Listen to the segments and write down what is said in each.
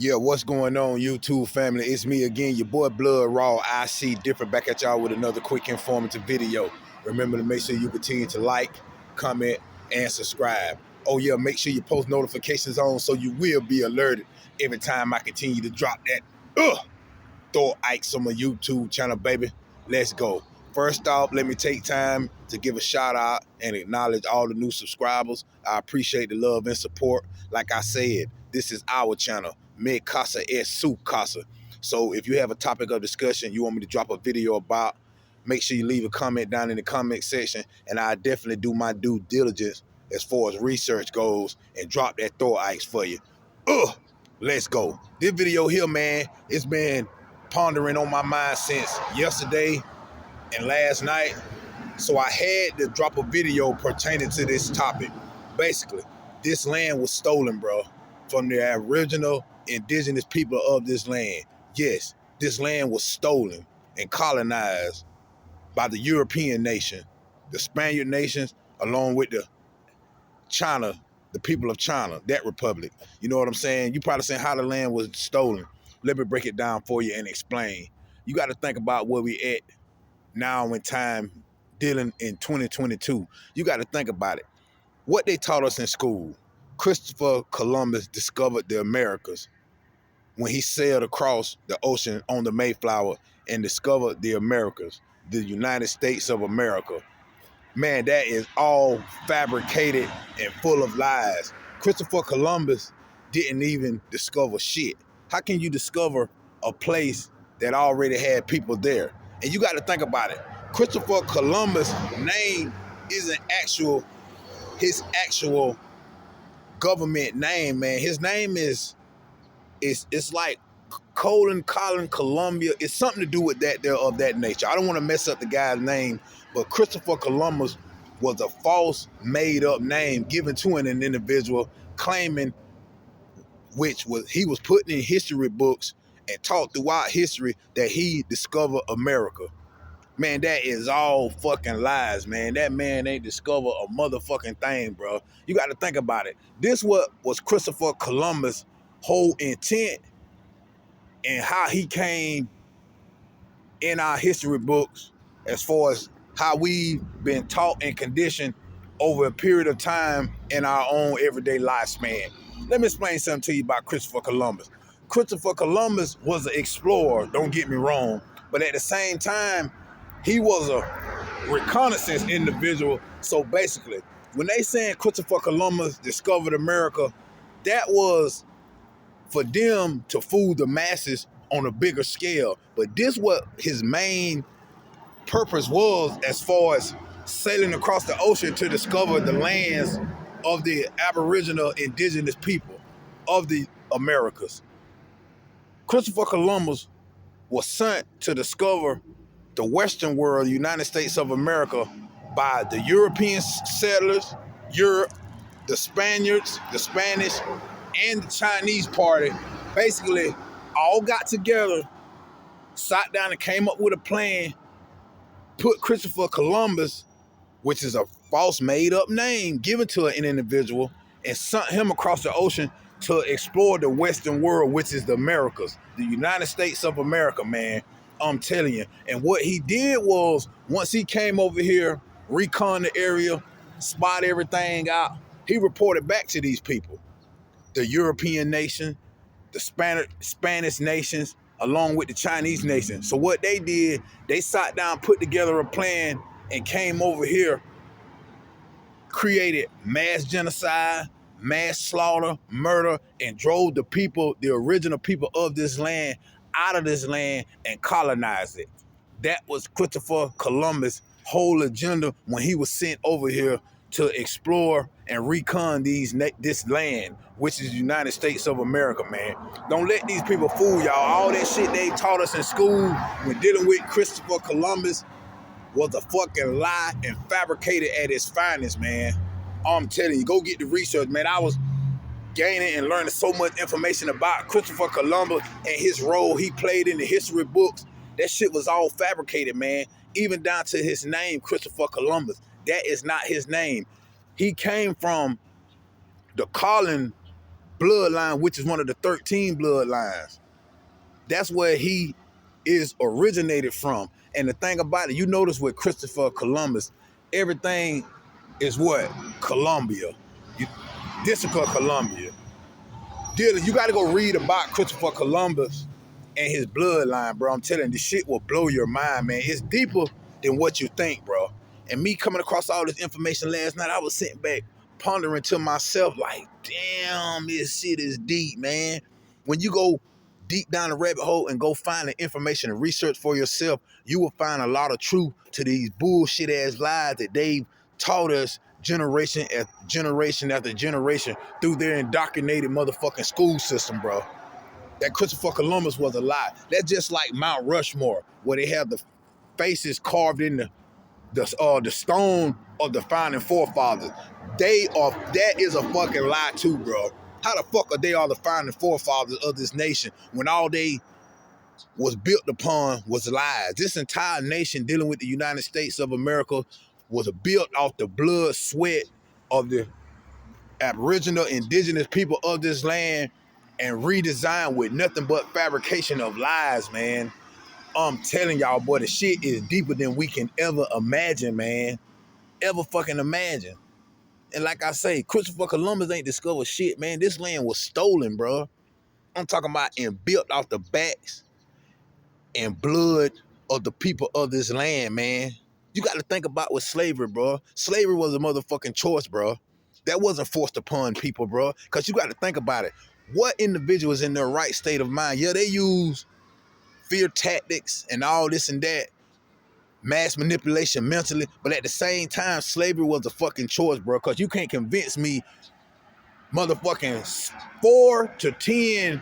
Yeah, what's going on, YouTube family? It's me again, your boy Blood Raw. I see different, back at y'all with another quick informative video. Remember to make sure you continue to like, comment, and subscribe. Oh yeah, make sure you post notifications on so you will be alerted every time I continue to drop that Thor Ikes on my YouTube channel, baby. Let's go. First off, let me take time to give a shout out and acknowledge all the new subscribers. I appreciate the love and support. Like I said, this is our channel, Me Casa es Su Casa. So if you have a topic of discussion you want me to drop a video about, make sure you leave a comment down in the comment section, and I definitely do my due diligence as far as research goes and drop that Thor Ikes for you. Let's go. This video here, man, it's been pondering on my mind since yesterday and last night. So I had to drop a video pertaining to this topic. Basically, this land was stolen, bro, from the original indigenous people of this land. Yes, this land was stolen and colonized by the European nation, the Spaniard nations, along with the China, the people of China, that republic. You know what I'm saying? You probably saying how the land was stolen. Let me break it down for you and explain. You got to think about where we at now in time, dealing in 2022. You got to think about it. What they taught us in school. Christopher Columbus discovered the Americas when he sailed across the ocean on the Mayflower and discovered the Americas, the United States of America. Man, that is all fabricated and full of lies. Christopher Columbus didn't even discover shit. How can you discover a place that already had people there? And you got to think about it. Christopher Columbus' name isn't his actual government name, man. His name is it's like Colin Columbia. It's something to do with that there of that nature. I don't want to mess up the guy's name, but Christopher Columbus was a false made up name given to an individual claiming he was putting in history books and taught throughout history that he discovered America. Man, that is all fucking lies, man. That man ain't discovered a motherfucking thing, bro. You got to think about it. This what was Christopher Columbus' whole intent and how he came in our history books as far as how we've been taught and conditioned over a period of time in our own everyday lifespan. Let me explain something to you about Christopher Columbus. Christopher Columbus was an explorer, don't get me wrong, but at the same time, he was a reconnaissance individual. So basically, when they saying Christopher Columbus discovered America, that was for them to fool the masses on a bigger scale. But this what his main purpose was as far as sailing across the ocean to discover the lands of the Aboriginal indigenous people of the Americas. Christopher Columbus was sent to discover the Western world, the United States of America, by the European settlers, Europe, the Spaniards, the Spanish, and the Chinese party. Basically, all got together, sat down and came up with a plan, put Christopher Columbus, which is a false made-up name given to an individual, and sent him across the ocean to explore the Western world, which is the Americas, the United States of America, man. I'm telling you. And what he did was, once he came over here, recon the area, spot everything out, he reported back to these people, the European nation, the Spanish nations, along with the Chinese nation. So what they did, they sat down, put together a plan, and came over here, created mass genocide, mass slaughter, murder, and drove the people, the original people of this land, out of this land and colonized it. That was Christopher Columbus' whole agenda when he was sent over here to explore and recon this land, which is the United States of America, man. Don't let these people fool y'all. All that shit they taught us in school when dealing with Christopher Columbus was a fucking lie and fabricated at its finest, man. I'm telling you, go get the research, man. I was gaining and learning so much information about Christopher Columbus and his role he played in the history books. That shit was all fabricated, man. Even down to his name, Christopher Columbus. That is not his name. He came from the Colin bloodline, which is one of the 13 bloodlines. That's where he is originated from. And the thing about it, you notice with Christopher Columbus, everything is what? Columbia. District of Columbia. Dylan, you got to go read about Christopher Columbus and his bloodline, bro. I'm telling you, this shit will blow your mind, man. It's deeper than what you think, bro. And me coming across all this information last night, I was sitting back pondering to myself like, damn, this shit is deep, man. When you go deep down the rabbit hole and go find the information and research for yourself, you will find a lot of truth to these bullshit ass lies that they've taught us generation after generation through their indoctrinated motherfucking school system, bro. That Christopher Columbus was a lie. That's just like Mount Rushmore, where they have the faces carved in the stone of the founding forefathers. That is a fucking lie too, bro. How the fuck are they all the founding forefathers of this nation when all they was built upon was lies? This entire nation dealing with the United States of America was built off the blood, sweat of the aboriginal indigenous people of this land and redesigned with nothing but fabrication of lies, man. I'm telling y'all, boy, the shit is deeper than we can ever imagine, man. Ever fucking imagine. And like I say, Christopher Columbus ain't discovered shit, man. This land was stolen, bro. I'm talking about and built off the backs and blood of the people of this land, man. You got to think about with slavery, bro. Slavery was a motherfucking choice, bro. That wasn't forced upon people, bro. Because you got to think about it. What individuals in their right state of mind? Yeah, they use fear tactics and all this and that, mass manipulation mentally, but at the same time, slavery was a fucking choice, bro, because you can't convince me motherfucking 4 to 10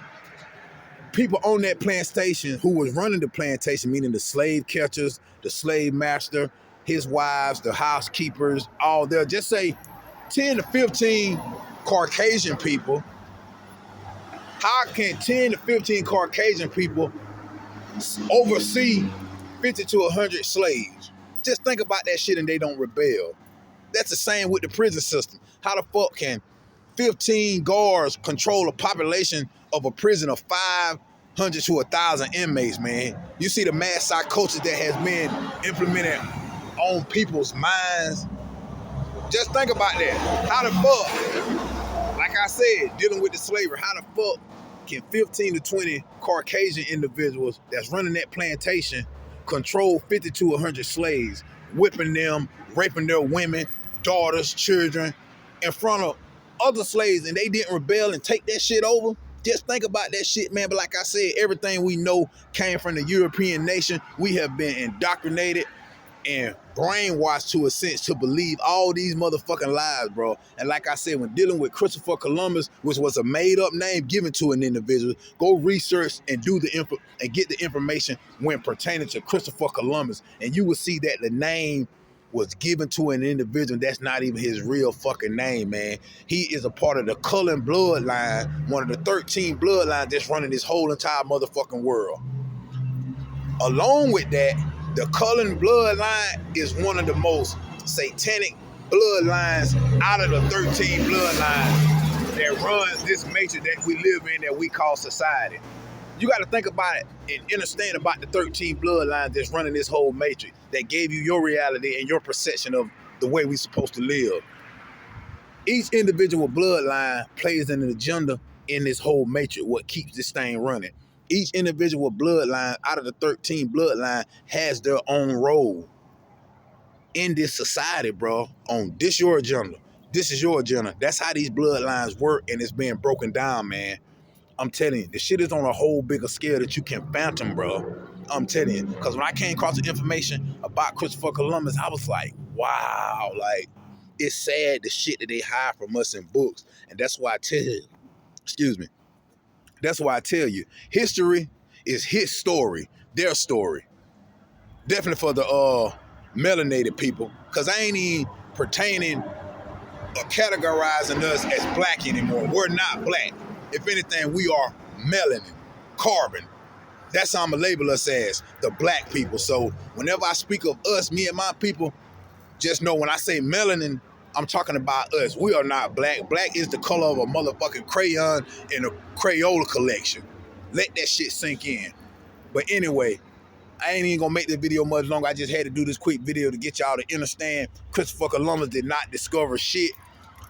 people on that plantation who was running the plantation, meaning the slave catchers, the slave master, his wives, the housekeepers, all there. Just say 10 to 15 Caucasian people. How can 10 to 15 Caucasian people oversee 50 to 100 slaves? Just think about that shit and they don't rebel. That's the same with the prison system. How the fuck can 15 guards control a population of a prison of 500 to 1,000 inmates, man? You see the mass psychosis that has been implemented on people's minds? Just think about that. How the fuck, like I said, dealing with the slavery, how the fuck can 15 to 20 Caucasian individuals that's running that plantation control 50 to 100 slaves, whipping them, raping their women, daughters, children in front of other slaves, and they didn't rebel and take that shit over? Just think about that shit, man. But like I said, everything we know came from the European nation. We have been indoctrinated and brainwashed to a sense to believe all these motherfucking lies, bro. And like I said, when dealing with Christopher Columbus, which was a made-up name given to an individual, go research and do the and get the information when pertaining to Christopher Columbus, and you will see that the name was given to an individual that's not even his real fucking name, man. He is a part of the Cullen bloodline, one of the 13 bloodlines that's running this whole entire motherfucking world. Along with that, the Cullen bloodline is one of the most satanic bloodlines out of the 13 bloodlines that runs this matrix that we live in that we call society. You got to think about it and understand about the 13 bloodlines that's running this whole matrix that gave you your reality and your perception of the way we're supposed to live. Each individual bloodline plays an agenda in this whole matrix, what keeps this thing running. Each individual bloodline out of the 13 bloodline has their own role in this society, bro. On this your agenda. This is your agenda. That's how these bloodlines work, and it's being broken down, man. I'm telling you, the shit is on a whole bigger scale that you can phantom, bro. I'm telling you. Because when I came across the information about Christopher Columbus, I was like, wow, like, it's sad the shit that they hide from us in books. And that's why I tell you, that's why I tell you, history is his story, their story. Definitely for the melanated people, because I ain't even pertaining or categorizing us as black anymore. We're not black. If anything, we are melanin, carbon. That's how I'm going to label us as, the black people. So whenever I speak of us, me and my people, just know when I say melanin, I'm talking about us. We are not black. Black is the color of a motherfucking crayon in a Crayola collection. Let that shit sink in. But anyway, I ain't even gonna make this video much longer. I just had to do this quick video to get y'all to understand Christopher Columbus did not discover shit.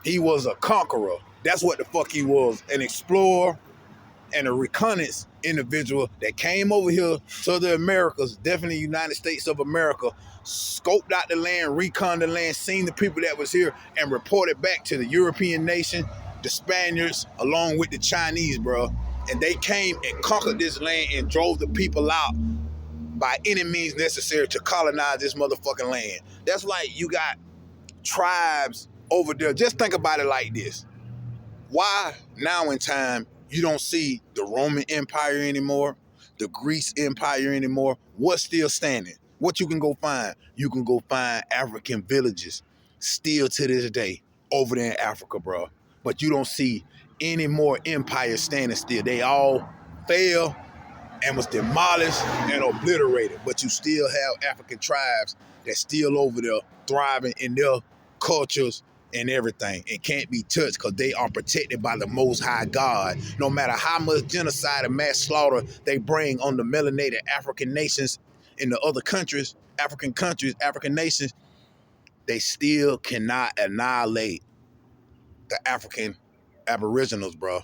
He was a conqueror. That's what the fuck he was. An explorer and a reconnaissance individual that came over here to the Americas, definitely United States of America, scoped out the land, reconned the land, seen the people that was here, and reported back to the European nation, the Spaniards, along with the Chinese, bro. And they came and conquered this land and drove the people out by any means necessary to colonize this motherfucking land. That's like you got tribes over there. Just think about it like this. Why now in time you don't see the Roman Empire anymore, the Greece Empire anymore? What's still standing? What you can go find? You can go find African villages still to this day over there in Africa, bro. But you don't see any more empires standing still. They all fell and was demolished and obliterated. But you still have African tribes that's still over there thriving in their cultures and everything, and can't be touched because they are protected by the Most High God. No matter how much genocide and mass slaughter they bring on the melanated African nations in the other countries, African nations, they still cannot annihilate the African aboriginals, bro,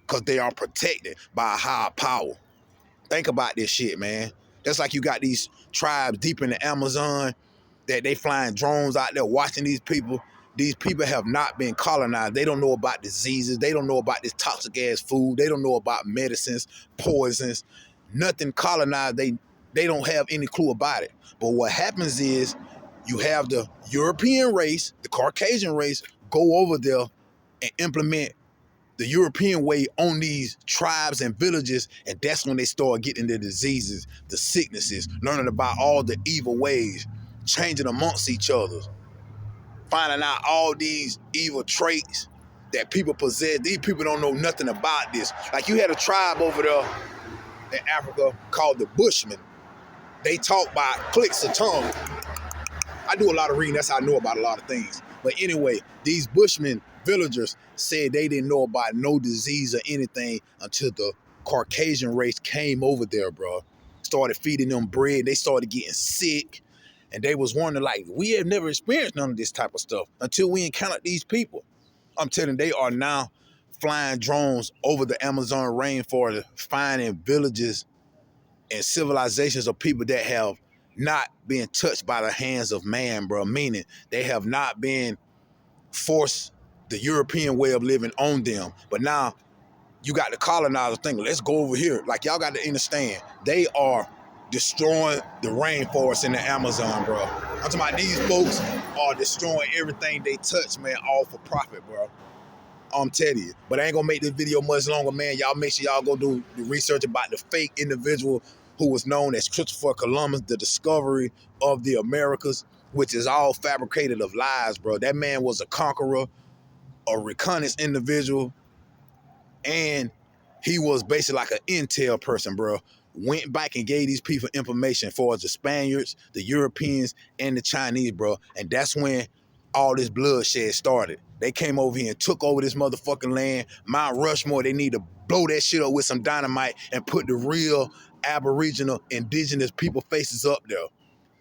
because they are protected by a higher power. Think about this shit, man. That's like you got these tribes deep in the Amazon that they flying drones out there watching these people. These people have not been colonized. They don't know about diseases. They don't know about this toxic ass food. They don't know about medicines, poisons, nothing colonized. They don't have any clue about it. But what happens is you have the European race, the Caucasian race, go over there and implement the European way on these tribes and villages, and that's when they start getting the diseases, the sicknesses, learning about all the evil ways, changing amongst each other, finding out all these evil traits that people possess. These people don't know nothing about this. Like you had a tribe over there in Africa called the Bushmen. They talk by clicks of tongue. I do a lot of reading. That's how I know about a lot of things. But anyway, these Bushmen villagers said they didn't know about no disease or anything until the Caucasian race came over there, bro. Started feeding them bread. They started getting sick. And they was wondering, like, we have never experienced none of this type of stuff until we encountered these people. I'm telling you, they are now flying drones over the Amazon rainforest, finding villages and civilizations of people that have not been touched by the hands of man, bro. Meaning they have not been forced the European way of living on them. But now you got the colonizers thinking, let's go over here. Like, y'all got to understand, they are destroying the rainforest in the Amazon, bro. I'm talking about these folks are destroying everything they touch, man, all for profit, bro. I'm telling you. But I ain't gonna make this video much longer, man. Y'all make sure y'all go do the research about the fake individual who was known as Christopher Columbus, the discovery of the Americas, which is all fabricated of lies, bro. That man was a conqueror, a reconnaissance individual, and he was basically like an intel person, bro. Went back and gave these people information for the Spaniards, the Europeans, and the Chinese, bro. And that's when all this bloodshed started. They came over here and took over this motherfucking land. Mount Rushmore, they need to blow that shit up with some dynamite and put the real Aboriginal, indigenous people faces up there.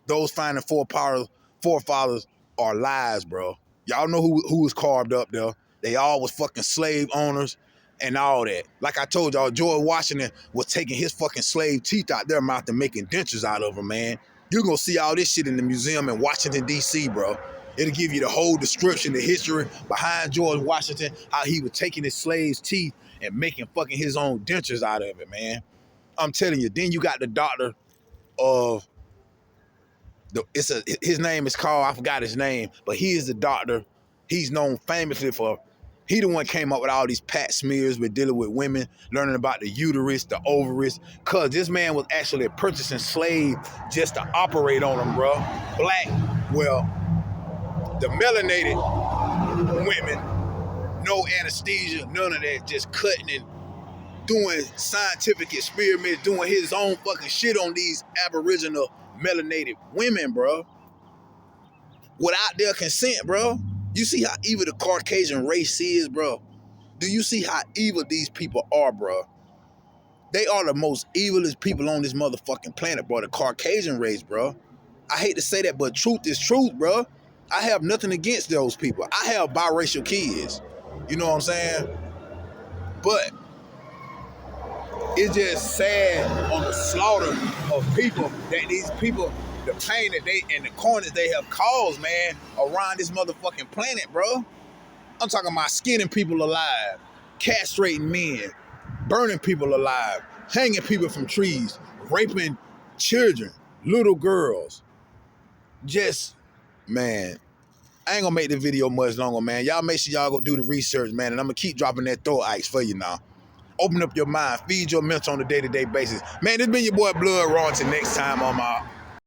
Those finding forefathers are lies, bro. Y'all know who was carved up there. They all was fucking slave owners and all that. Like I told y'all, George Washington was taking his fucking slave teeth out their mouth and making dentures out of them, man. You're gonna see all this shit in the museum in Washington, D.C., bro. It'll give you the whole description, the history behind George Washington, how he was taking his slaves' teeth and making fucking his own dentures out of it, man. I'm telling you. Then you got the doctor of his name is called, I forgot his name, but he is the doctor. He's known famously for, he the one came up with all these pap smears with dealing with women, learning about the uterus, the ovaries, cause this man was actually purchasing slaves just to operate on them, bro. Black, well, the melanated women, no anesthesia, none of that, just cutting and doing scientific experiments, doing his own fucking shit on these Aboriginal melanated women, bro, without their consent, bro. You see how evil the Caucasian race is, bro? Do you see how evil these people are, bro? They are the most evilest people on this motherfucking planet, bro. The Caucasian race, bro. I hate to say that, but truth is truth, bro. I have nothing against those people. I have biracial kids. You know what I'm saying? But it's just sad on the slaughter of people that these people, the pain that they and the corners they have caused, man, around this motherfucking planet, bro. I'm talking about skinning people alive, castrating men, burning people alive, hanging people from trees, raping children, little girls. Just, man, I ain't gonna make the video much longer, man. Y'all make sure y'all go do the research, man, and I'm gonna keep dropping that throw ice for you now. Open up your mind, feed your mental on a day-to-day basis. Man, this been your boy Blood Raw. Until next time on my